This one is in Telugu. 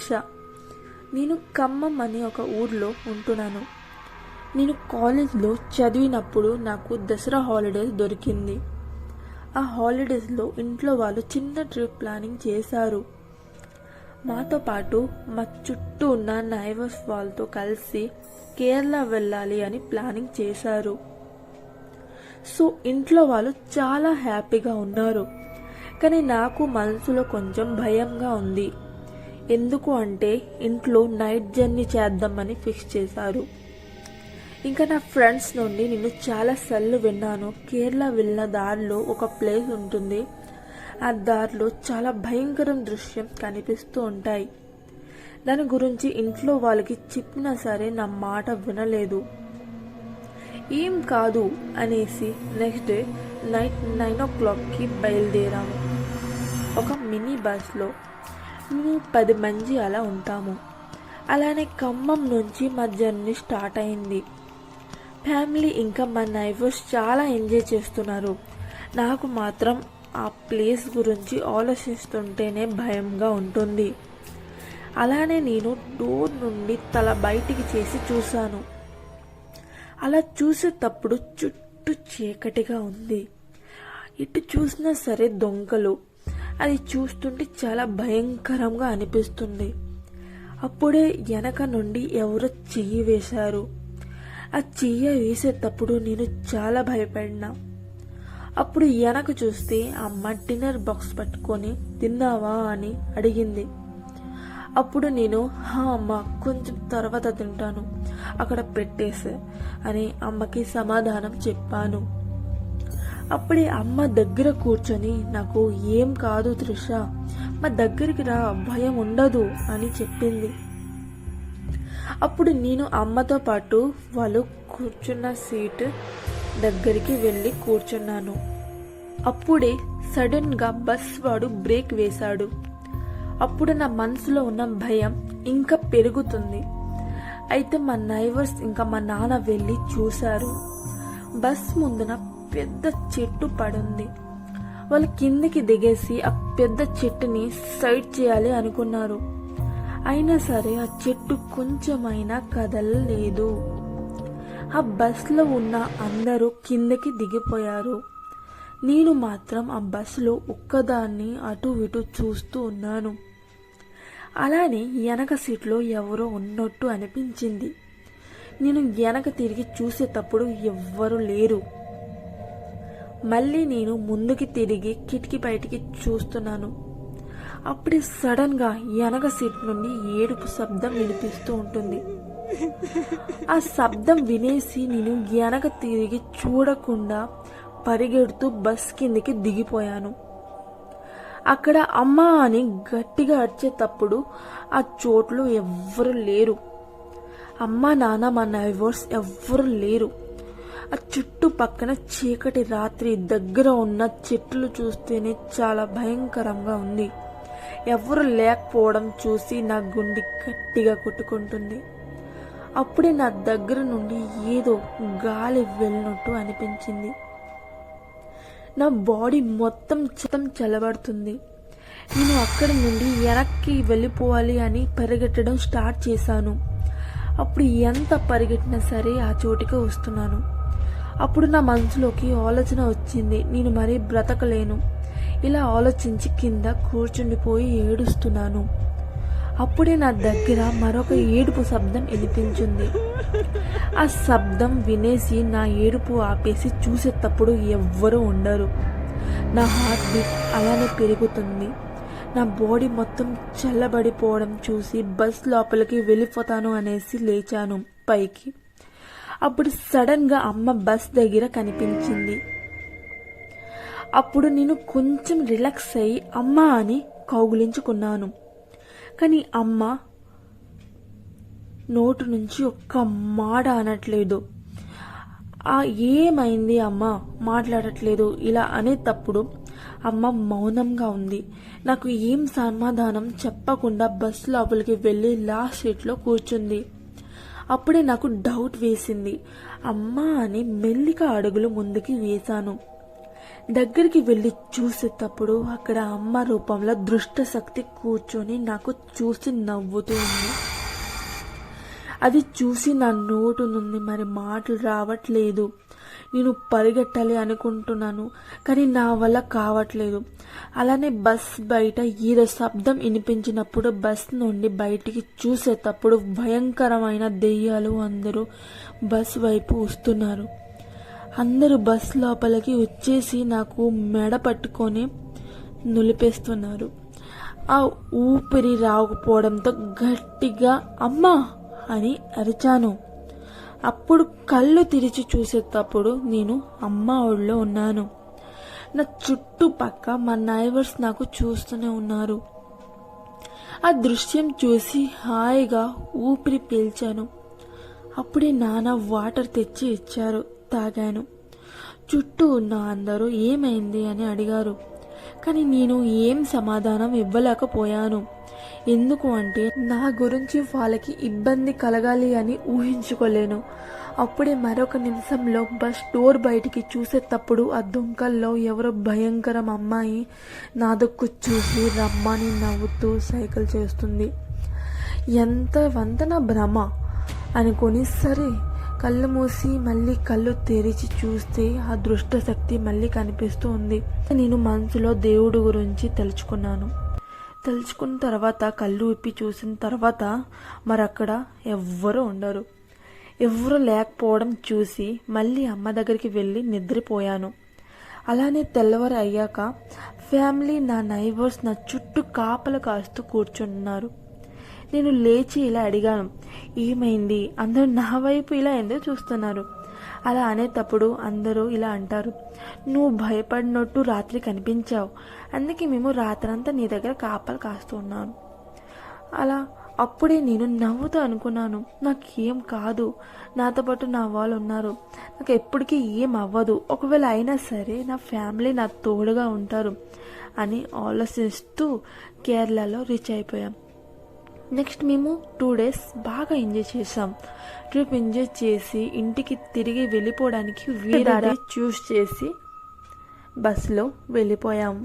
త్రిష. నేను ఖమ్మం అనే ఒక ఊర్లో ఉంటున్నాను. నేను కాలేజ్లో చదివినప్పుడు నాకు దసరా హాలిడేస్ దొరికింది. ఆ హాలిడేస్లో ఇంట్లో వాళ్ళు చిన్న ట్రిప్ ప్లానింగ్ చేశారు. మాతో పాటు మా చుట్టూ ఉన్న నైబర్స్ వాళ్ళతో కలిసి కేరళ వెళ్ళాలి అని ప్లానింగ్ చేశారు. సో ఇంట్లో వాళ్ళు చాలా హ్యాపీగా ఉన్నారు. కానీ నాకు మనసులో కొంచెం భయంగా ఉంది. ఎందుకు అంటే ఇంట్లో నైట్ జర్నీ చేద్దామని ఫిక్స్ చేశారు. ఇంకా నా ఫ్రెండ్స్ నుండి నేను చాలా సార్లు విన్నాను, కేరళ వెళ్ళిన దారిలో ఒక ప్లేస్ ఉంటుంది, ఆ దారిలో చాలా భయంకరం దృశ్యం కనిపిస్తూ ఉంటాయి. దాని గురించి ఇంట్లో వాళ్ళకి చెప్పినా సరే నా మాట వినలేదు. ఏం కాదు అనేసి నెక్స్ట్ డే నైట్ 9 o'clockకి బయలుదేరాము. ఒక మినీ బస్లో మేము 10 మంది అలా ఉంటాము. అలానే ఖమ్మం నుంచి మా జర్నీ స్టార్ట్ అయింది. ఫ్యామిలీ ఇంకా మా నైబర్స్ చాలా ఎంజాయ్ చేస్తున్నారు. నాకు మాత్రం ఆ ప్లేస్ గురించి ఆలోచిస్తుంటేనే భయంగా ఉంటుంది. అలానే నేను డోర్ నుండి తల బయటికి చేసి చూశాను. అలా చూసేటప్పుడు చుట్టూ చీకటిగా ఉంది. ఇటు చూసినా సరే దొంగలు. అది చూస్తుంటే చాలా భయంకరంగా అనిపిస్తుంది. అప్పుడే వెనక నుండి ఎవరో చెయ్యి వేశారు. ఆ చెయ్యి వేసేటప్పుడు నేను చాలా భయపడినా. అప్పుడు వెనక చూస్తే అమ్మ డిన్నర్ బాక్స్ పట్టుకొని తిన్నావా అని అడిగింది. అప్పుడు నేను అమ్మ కొంచెం తర్వాత తింటాను, అక్కడ పెట్టేసే అని అమ్మకి సమాధానం చెప్పాను. అప్పుడే అమ్మ దగ్గర కూర్చొని నాకు ఏం కాదు త్రిష, మా దగ్గరికి రా, భయం ఉండదు అని చెప్పింది. అప్పుడు నేను అమ్మతో పాటు వాళ్ళు కూర్చున్న సీట్ దగ్గరికి వెళ్ళి కూర్చున్నాను. అప్పుడే సడన్గా బస్ వాడు బ్రేక్ వేశాడు. అప్పుడు నా మనసులో ఉన్న భయం ఇంకా పెరుగుతుంది. అయితే మా నైబర్స్ ఇంకా మా నాన్న వెళ్ళి చూశారు. బస్ ముందున పెద్ద చెట్టు పడుంది. వాళ్ళు కిందికి దిగేసి ఆ పెద్ద చెట్టుని సైడ్ చేయాలి అనుకున్నారు. అయినా సరే ఆ చెట్టు కొంచెమైనా కదలలేదు. ఆ బస్లో ఉన్న అందరూ కిందకి దిగిపోయారు. నేను మాత్రం ఆ బస్సులో ఒక్కదాన్ని అటు ఇటు చూస్తూ ఉన్నాను. అలానే వెనక సీట్లో ఎవరో ఉన్నట్టు అనిపించింది. నేను వెనక తిరిగి చూసేటప్పుడు ఎవ్వరూ లేరు. మళ్ళీ నేను ముందుకి తిరిగి కిటికీ బయటికి చూస్తున్నాను. అప్పుడే సడన్గా వెనక సీట్ నుండి ఏడుపు శబ్దం వినిపిస్తూ ఉంటుంది. ఆ శబ్దం వినేసి నేను వెనక తిరిగి చూడకుండా పరిగెడుతూ బస్ కిందికి దిగిపోయాను. అక్కడ అమ్మ అని గట్టిగా అరిచేటప్పుడు ఆ చోట్లో ఎవ్వరూ లేరు. అమ్మ నాన్న మా నైబర్స్ ఎవ్వరూ లేరు. ఆ చుట్టుపక్కన చీకటి రాత్రి, దగ్గర ఉన్న చెట్లు చూస్తేనే చాలా భయంకరంగా ఉంది. ఎవరు లేకపోవడం చూసి నా గుండె గట్టిగా కొట్టుకుంటుంది. అప్పుడే నా దగ్గర నుండి ఏదో గాలి వెళ్ళినట్టు అనిపించింది. నా బాడీ మొత్తం చల్లబడుతుంది. నేను అక్కడి నుండి వెనక్కి వెళ్ళిపోవాలి అని పరిగెట్టడం స్టార్ట్ చేశాను. అప్పుడు ఎంత పరిగెట్టినా సరే ఆ చోటికి వస్తున్నాను. అప్పుడు నా మనసులోకి ఆలోచన వచ్చింది, నేను మరీ బ్రతకలేను. ఇలా ఆలోచించి కింద కూర్చుండిపోయి ఏడుస్తున్నాను. అప్పుడే నా దగ్గర మరొక ఏడుపు శబ్దం వినిపించింది. ఆ శబ్దం వినేసి నా ఏడుపు ఆపేసి చూసేటప్పుడు ఎవ్వరూ ఉండరు. నా హార్ట్ బీట్ అలానే పెరుగుతుంది. నా బాడీ మొత్తం చల్లబడిపోవడం చూసి బస్ లోపలికి వెళ్ళిపోతాను అనేసి లేచాను పైకి. అప్పుడు సడన్గా అమ్మ బస్ దగ్గర కనిపించింది. అప్పుడు నేను కొంచెం రిలాక్స్ అయ్యి అమ్మ అని కౌగులించుకున్నాను. కానీ అమ్మ నోటు నుంచి ఒక్క మాట అనట్లేదు. ఏమైంది అమ్మ మాట్లాడట్లేదు ఇలా అనేటప్పుడు అమ్మ మౌనంగా ఉంది. నాకు ఏం సమాధానం చెప్పకుండా బస్ లోపలికి వెళ్ళి లాస్ట్ సీట్లో కూర్చుంది. అప్పుడే నాకు డౌట్ వేసింది. అమ్మా అని మెల్లిగా అడుగులు ముందుకి వేశాను. దగ్గరికి వెళ్ళి చూసేటప్పుడు అక్కడ అమ్మ రూపంలో దుష్ట శక్తి కూర్చొని నాకు చూసి నవ్వుతూ ఉంది. అది చూసి నా నోటు నుండి మరి మాటలు రావట్లేదు. నేను పరిగెట్టాలి అనుకుంటున్నాను, కానీ నా వల్ల కావట్లేదు. అలానే బస్ బయట ఏదో శబ్దం వినిపించినప్పుడు బస్ నుండి బయటికి చూసేటప్పుడు భయంకరమైన దెయ్యాలు అందరూ బస్ వైపు వస్తున్నారు. అందరూ బస్ లోపలికి వచ్చేసి నాకు మెడ పట్టుకొని నులిపేస్తున్నారు. ఆ ఊపిరి రాకపోవడంతో గట్టిగా అమ్మా అని అరిచాను. అప్పుడు కళ్ళు తెరిచి చూసేటప్పుడు నేను అమ్మ ఒళ్ళో ఉన్నాను. నా చుట్టుపక్క మా నైబర్స్ నాకు చూస్తూనే ఉన్నారు. ఆ దృశ్యం చూసి హాయిగా ఊపిరి పీల్చాను. అప్పుడే నాన్న వాటర్ తెచ్చి ఇచ్చారు, తాగాను. చుట్టూ ఉన్న అందరూ ఏమైంది అని అడిగారు, కానీ నేను ఏం సమాధానం ఇవ్వలేకపోయాను. ఎందుకు అంటే నా గురించి వాళ్ళకి ఇబ్బంది కలగాలి అని ఊహించుకోలేను. అప్పుడే మరొక నిమిషంలో బస్ డోర్ బయటికి చూసేటప్పుడు ఆ దుంకల్లో ఎవరో భయంకరం అమ్మాయి నా దుక్కు చూసి రమ్మని నవ్వుతూ సైకిల్ చేస్తుంది. ఎంత వంతన భ్రమ అనుకొని సరే కళ్ళు మూసి మళ్ళీ కళ్ళు తెరిచి చూస్తే ఆ దుష్ట శక్తి మళ్ళీ కనిపిస్తూ ఉంది. నేను మనసులో దేవుడి గురించి తలుచుకున్న తర్వాత కళ్ళు విప్పి చూసిన తర్వాత మరక్కడ ఎవ్వరూ ఉండరు. ఎవ్వరూ లేకపోవడం చూసి మళ్ళీ అమ్మ దగ్గరికి వెళ్ళి నిద్రపోయాను. అలానే తెల్లవారు అయ్యాక ఫ్యామిలీ, నా నైబర్స్ నా చుట్టూ కాపలు కాస్తూ కూర్చున్నారు. నేను లేచి ఇలా అడిగాను, ఏమైంది? అందరూ నా వైపు ఇలా ఎందుకు చూస్తున్నారు? అలా అనేటప్పుడు అందరూ ఇలా అంటారు, నువ్వు భయపడినట్టు రాత్రి కనిపించావు, అందుకే మేము రాత్రంతా నీ దగ్గర కాపలు కాస్తున్నాను. అలా అప్పుడే నేను నవ్వుతూ అనుకున్నాను, నాకేం కాదు, నాతో పాటు నా వాళ్ళు ఉన్నారు, నాకు ఎప్పటికీ ఏం అవ్వదు, ఒకవేళ అయినా సరే నా ఫ్యామిలీ నా తోడుగా ఉంటారు అని ఆలోచిస్తూ కేరళలో రీచ్ అయిపోయాం. నెక్స్ట్ మేము 2 days బాగా ఎంజాయ్ చేసాం. ట్రిప్ ఎంజాయ్ చేసి ఇంటికి తిరిగి వెళ్ళిపోవడానికి వీరాడే చూస్ చేసి బస్సులో వెళ్ళిపోయాము.